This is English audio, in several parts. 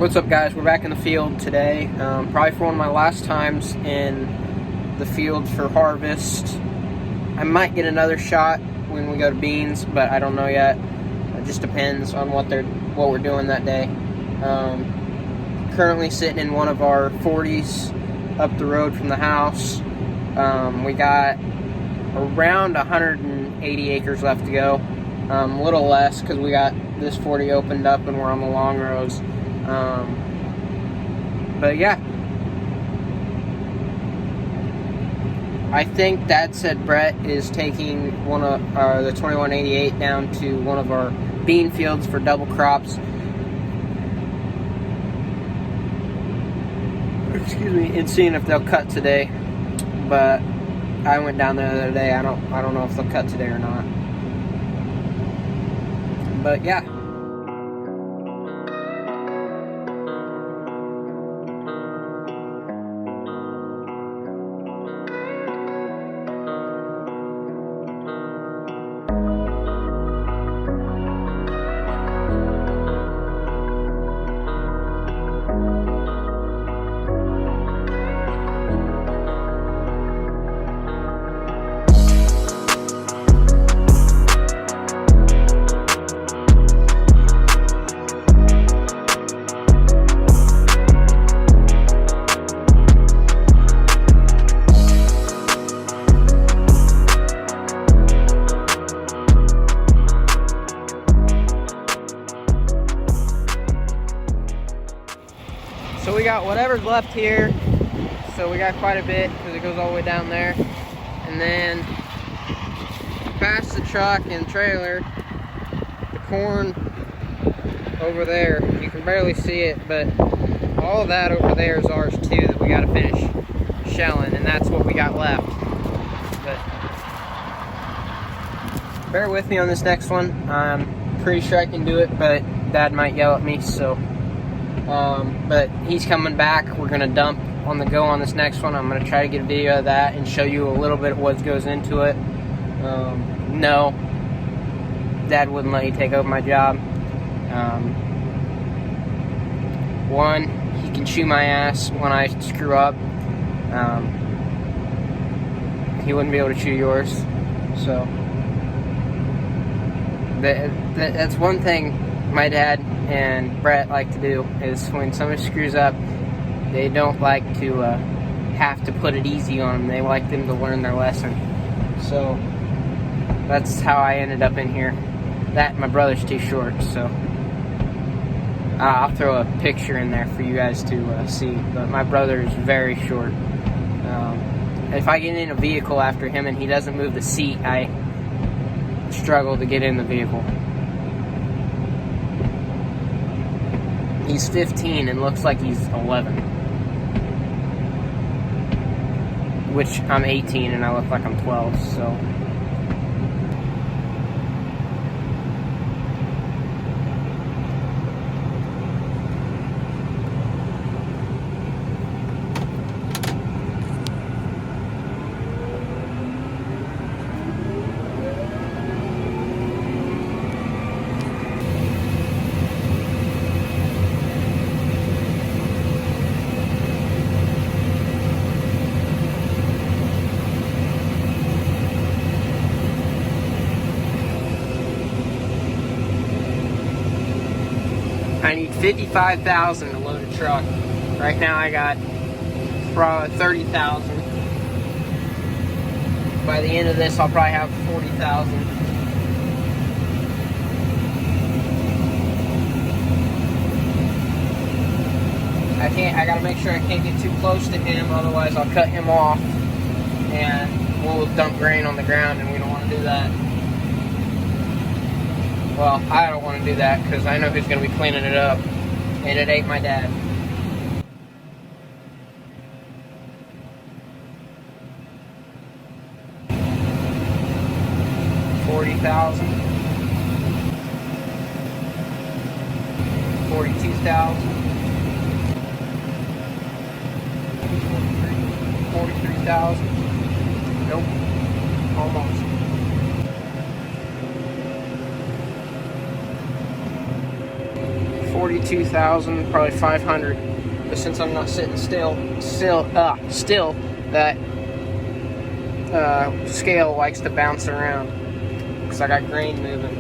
What's up, guys? We're back in the field today, probably for one of my last times in the field for harvest. I might get another shot when we go to beans, but I don't know yet. It just depends on what we're doing that day. Currently sitting in one of our 40s up the road from the house. We got around 180 acres left to go. A little less because we got this 40 opened up and we're on the long rows. But yeah, I think Dad said Brett is taking one of the 2188 down to one of our bean fields for double crops. Excuse me, and seeing if they'll cut today. But I went down there the other day. I don't know if they'll cut today or not. But yeah. So we got whatever's left here. So we got quite a bit because it goes all the way down there. And then past the truck and trailer, the corn over there. You can barely see it, but all of that over there is ours too that we got to finish shelling, and that's what we got left. But bear with me on this next one. I'm pretty sure I can do it, but Dad might yell at me, so. But he's coming back. We're gonna dump on the go on this next one. I'm gonna try to get a video of that and show you a little bit of what goes into it. No, Dad wouldn't let you take over my job. One, he can chew my ass when I screw up. He wouldn't be able to chew yours. So that's one thing my dad and Brett like to do, is when somebody screws up, they don't like to have to put it easy on them. They like them to learn their lesson. So that's how I ended up in here. That, my brother's too short, so I'll throw a picture in there for you guys to see. But my brother is very short. If I get in a vehicle after him and he doesn't move the seat, I struggle to get in the vehicle. He's 15 and looks like he's 11. Which I'm 18 and I look like I'm 12, so. I need 55,000 to load a truck. Right now I got probably 30,000. By the end of this, I'll probably have 40,000. I gotta make sure I can't get too close to him, otherwise I'll cut him off and we'll dump grain on the ground, and we don't want to do that. Well, I don't want to do that because I know who's going to be cleaning it up, and it ain't my dad. $40,000, $42,000, $43,000. Nope, almost. 42,000, probably 500. But since I'm not sitting still, that scale likes to bounce around because I got grain moving.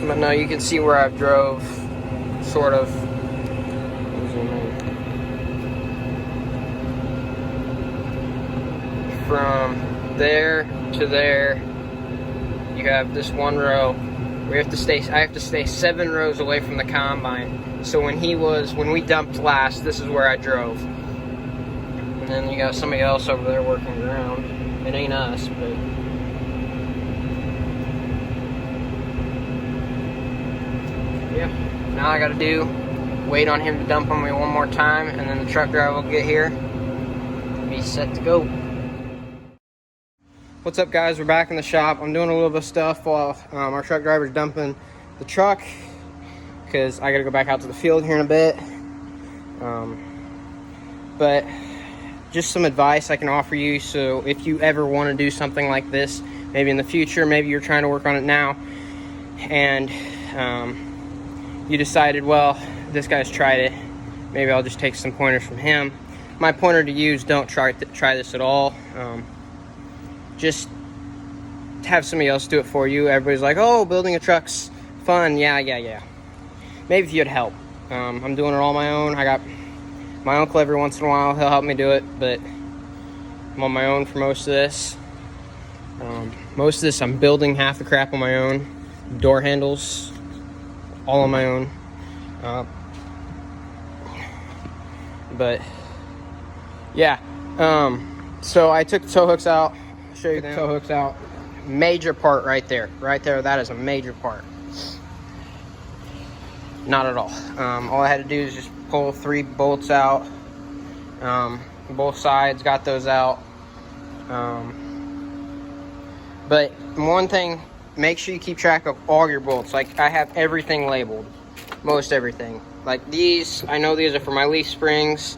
But no, you can see where I drove, sort of. From there to there, you have this one row. I have to stay 7 rows away from the combine. So when we dumped last, this is where I drove. And then you got somebody else over there working ground. It ain't us, but yeah. Now I gotta wait on him to dump on me one more time, and then the truck driver will get here and be set to go. What's up, guys? We're back in the shop. I'm doing a little bit of stuff while our truck driver's dumping the truck, because I gotta go back out to the field here in a bit. But just some advice I can offer you, so if you ever want to do something like this, maybe in the future, maybe you're trying to work on it now, and you decided, well, this guy's tried it, maybe I'll just take some pointers from him. My pointer to use: don't try this at all. Just have somebody else do it for you. Everybody's like, oh, building a truck's fun. Yeah. Maybe if you had help. I'm doing it all on my own. I got my uncle every once in a while. He'll help me do it, but I'm on my own for most of this. I'm building half the crap on my own. Door handles, all on my own. But yeah. So I took the tow hooks out. Show you the tow hooks out. Major part right there. That is a major part. Not at all. All I had to do is just pull 3 bolts out. Both sides, got those out. But one thing, make sure you keep track of all your bolts. Like, I have everything labeled. Most everything. Like these, I know these are for my leaf springs.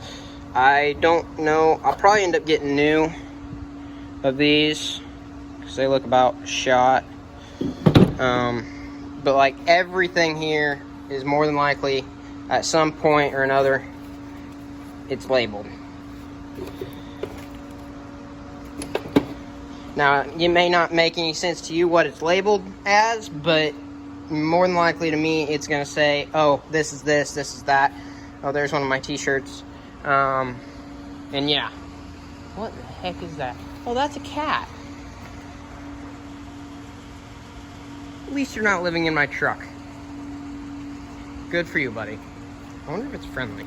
I don't know. I'll probably end up getting new of these because they look about shot. But like everything here is more than likely at some point or another, it's labeled. Now, it may not make any sense to you what it's labeled as, but more than likely to me, it's gonna say, oh, this is this, this is that. Oh, there's one of my t-shirts. And yeah. What the heck is that? Oh, that's a cat. At least you're not living in my truck. Good for you, buddy. I wonder if it's friendly.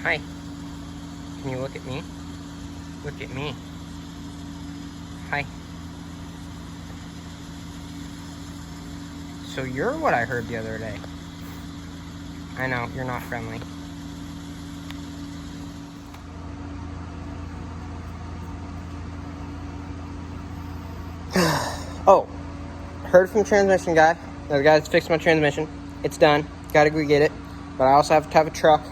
Hi. Can you look at me? Look at me. Hi. So you're what I heard the other day. I know, you're not friendly. Oh, heard from the transmission guy. The guy that's fixed my transmission. It's done. Gotta go get it. But I also have to have a truck.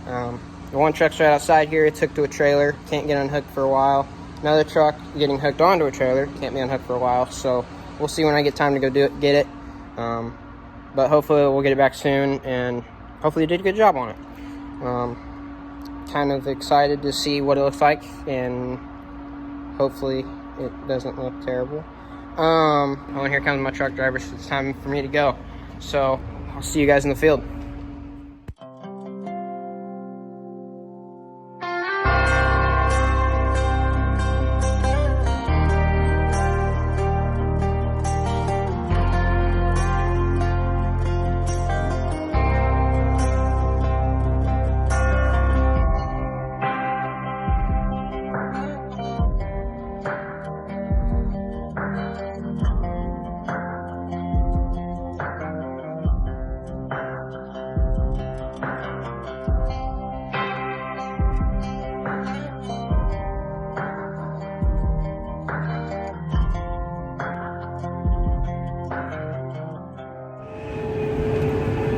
The one truck's right outside here. It's hooked to a trailer. Can't get unhooked for a while. Another truck getting hooked onto a trailer. Can't be unhooked for a while. So we'll see when I get time to go get it. But hopefully we'll get it back soon, and hopefully you did a good job on it. Kind of excited to see what it looks like, and hopefully it doesn't look terrible. Oh, and here comes my truck driver, so it's time for me to go. So I'll see you guys in the field.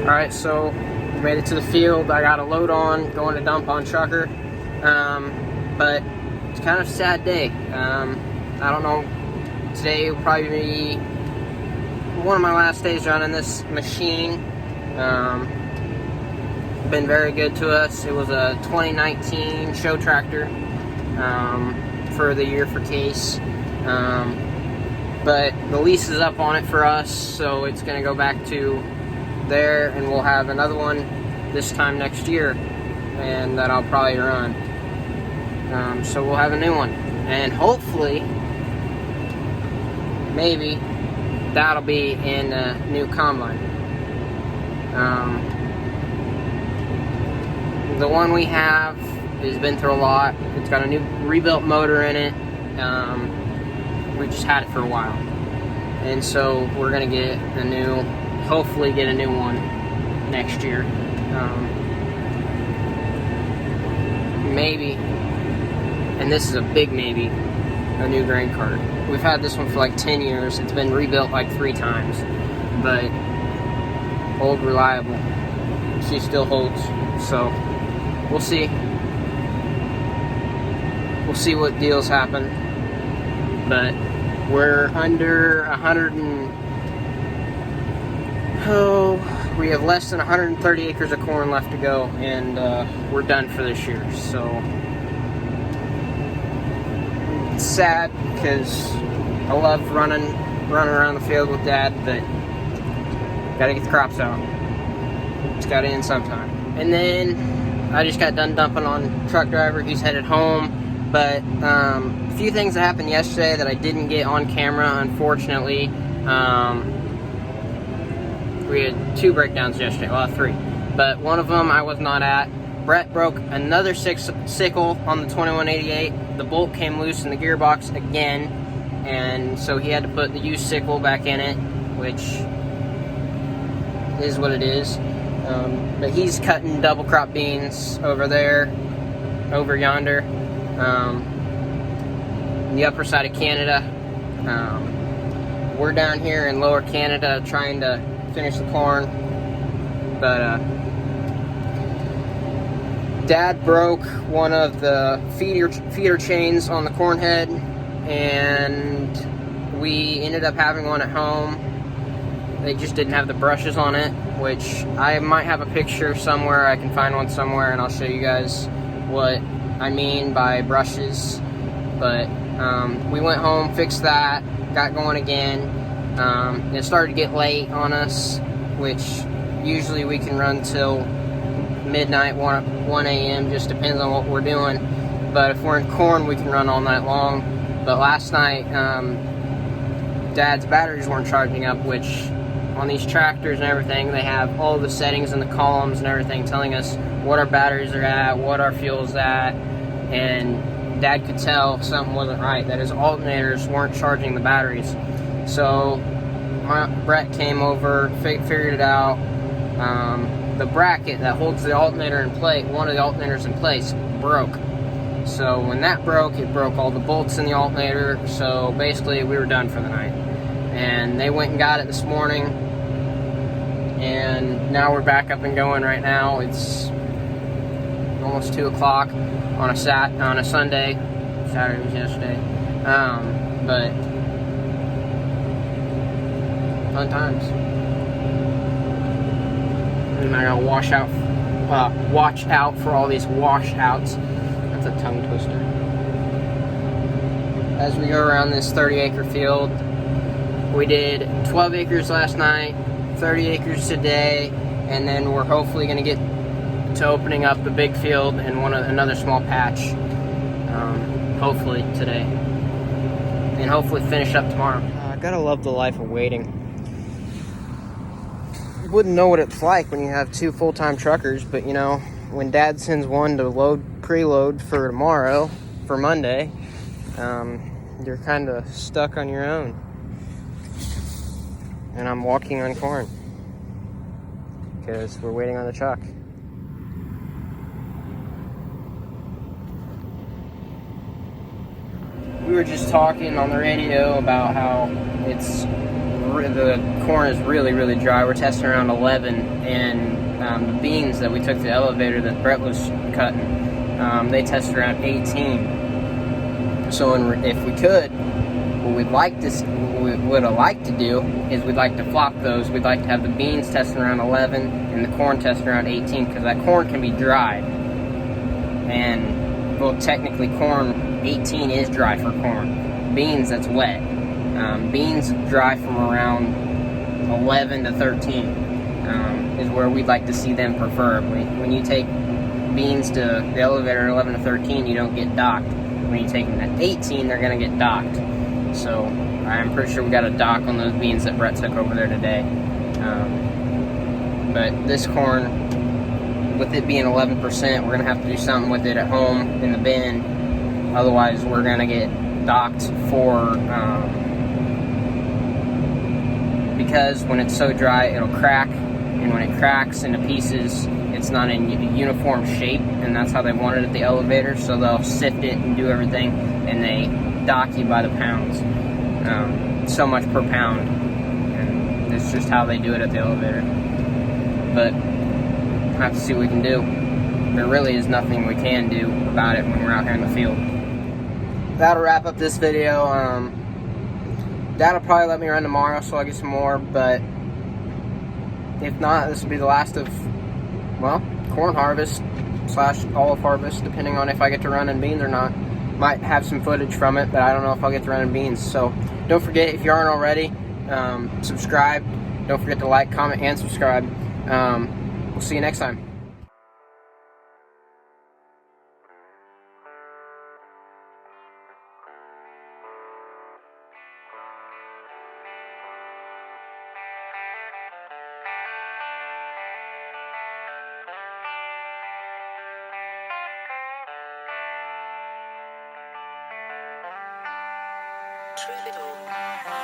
Alright, so made it to the field. I got a load on, going to dump on trucker. But it's kind of a sad day. I don't know, today will probably be one of my last days running this machine. Been very good to us. It was a 2019 show tractor for the year for Case. But the lease is up on it for us, so it's going to go back to there, and we'll have another one this time next year, and that I'll probably run. So we'll have a new one, and hopefully, maybe, that'll be in a new combine. The one we have has been through a lot. It's got a new rebuilt motor in it. We just had it for a while, and so we're gonna get a new, hopefully get a new one next year. Maybe, and this is a big maybe, a new grain cart. We've had this one for like 10 years. It's been rebuilt like 3 times, but old, reliable. She still holds, so we'll see. We'll see what deals happen, but we're under 100 and, we have less than 130 acres of corn left to go, and we're done for this year. So it's sad because I love running around the field with Dad, but gotta get the crops out. It's gotta end sometime. And then I just got done dumping on truck driver. He's headed home. But a few things that happened yesterday that I didn't get on camera, unfortunately. We had 2 breakdowns yesterday, well, 3. But one of them I was not at. Brett broke another sickle on the 2188. The bolt came loose in the gearbox again, and so he had to put the used sickle back in it, which is what it is. But he's cutting double crop beans over there, over yonder. The upper side of Canada. We're down here in lower Canada trying to finish the corn, but Dad broke one of the feeder chains on the corn head, and we ended up having one at home. They just didn't have the brushes on it, which I might have a picture somewhere. I can find one somewhere, and I'll show you guys what I mean by brushes. But we went home, fixed that, got going again. It started to get late on us, which usually we can run till midnight, 1 a.m., just depends on what we're doing. But if we're in corn, we can run all night long. But last night, Dad's batteries weren't charging up, which on these tractors and everything, they have all the settings in the columns and everything telling us what our batteries are at, what our fuel's at, and Dad could tell something wasn't right, that his alternators weren't charging the batteries. So Brett came over, figured it out. The bracket that holds the alternator in place, one of the alternators in place, broke. So when that broke, it broke all the bolts in the alternator. So basically we were done for the night. And they went and got it this morning, and now we're back up and going right now. It's almost 2 o'clock on a Sunday. Saturday was yesterday. But fun times. And I gotta watch out for all these washouts. That's a tongue twister. As we go around this 30-acre field, we did 12 acres last night, 30 acres today, and then we're hopefully going to get to opening up the big field and another small patch, hopefully today, and hopefully finish up tomorrow. I gotta love the life of waiting. You wouldn't know what it's like when you have 2 full-time truckers, but you know, when Dad sends one to preload for tomorrow, for Monday, you're kind of stuck on your own. And I'm walking on corn because we're waiting on the truck. We were just talking on the radio about how the corn is really, really dry. We're testing around 11, and the beans that we took to the elevator that Brett was cutting, they test around 18. So if we could, what we'd like to do is we'd like to flop those. We'd like to have the beans testing around 11 and the corn testing around 18, because that corn can be dried. And, well, technically corn, 18 is dry for corn. Beans, that's wet. Beans dry from around 11 to 13 is where we'd like to see them preferably. When you take beans to the elevator at 11 to 13, you don't get docked. When you take them at 18, they're going to get docked. So I'm pretty sure we got a dock on those beans that Brett took over there today. But this corn, with it being 11%, we're going to have to do something with it at home in the bin. Otherwise, we're going to get docked for, because when it's so dry, it'll crack. And when it cracks into pieces, it's not in a uniform shape, and that's how they want it at the elevator. So they'll sift it and do everything, and they dock you by the pounds, so much per pound, and it's just how they do it at the elevator. But we'll have to see what we can do. There really is nothing we can do about it when we're out here in the field. That'll wrap up this video. Dad'll probably let me run tomorrow, so I'll get some more, but if not, this will be the last of, well, corn harvest / olive harvest, depending on if I get to run in beans or not. Might have some footage from it, but I don't know if I'll get to run in beans. So don't forget, if you aren't already, subscribe. Don't forget to like, comment, and subscribe. We'll see you next time. Trill it on.